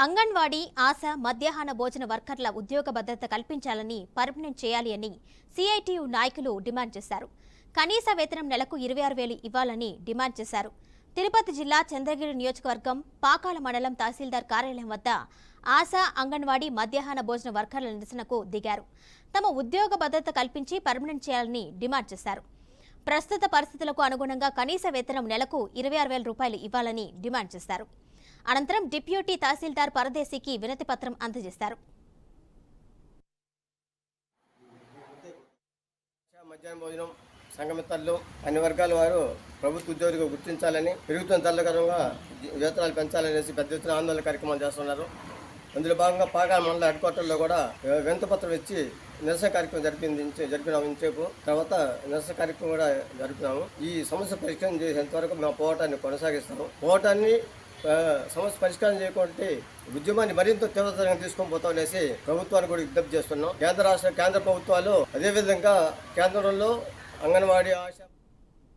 అంగన్వాడీ ఆశ మధ్యాహ్న భోజన వర్కర్ల ఉద్యోగ భద్రత కల్పించాలని పర్మనెంట్ చేయాలి అని సిఐటియు నాయకులు డిమాండ్ చేశారు. కనీస వేతనం నెలకు 26,000 ఇవ్వాలని డిమాండ్ చేశారు. తిరుపతి జిల్లా చంద్రగిరి నియోజకవర్గం పాకాల మండలం తహసీల్దార్ కార్యాలయం వద్ద ఆశా అంగన్వాడీ మధ్యాహ్న భోజన వర్కర్ల నిరసనకు దిగారు. తమ ఉద్యోగ భద్రత కల్పించి పర్మనెంట్ చేయాలని డిమాండ్ చేశారు. ప్రస్తుత పరిస్థితులకు అనుగుణంగా కనీస వేతనం నెలకు 26,000 రూపాయలు ఇవ్వాలని డిమాండ్ చేశారు. అనంతరం డిప్యూటీ తహసీల్దార్ పరదేశీకి వినతి పత్రం అందజేశారు. మధ్యాహ్న భోజనం సంఘమిత్రులు అన్ని వర్గాల వారు ప్రభుత్వ ఉద్యోగులుగా గుర్తించాలని, పెరుగుతున్న ధరలకరంగా వేతనాలు పెంచాలనేసి పెద్ద ఎత్తున ఆందోళన కార్యక్రమాలు చేస్తున్నారు. అందులో భాగంగా పాకాల మండల హెడ్ క్వార్టర్లో కూడా వినతి పత్రం ఇచ్చి నిరసన కార్యక్రమం జరిపినాము. ఇంచేపు తర్వాత నిరసన కార్యక్రమం కూడా జరిపినాము. ఈ సమస్య పరిష్కారం చేసేంత వరకు మేము పోరాటాన్ని కొనసాగిస్తాము. సమస్య పరిష్కారం చేయకుంటే ఉద్యమాన్ని మరింత తీవ్రతరంగా తీసుకొని పోతామనేసి ప్రభుత్వాన్ని కూడా విజ్ఞప్తి చేస్తున్నాం. కేంద్ర ప్రభుత్వాలు అదేవిధంగా కేంద్రంలో అంగన్వాడీ ఆశ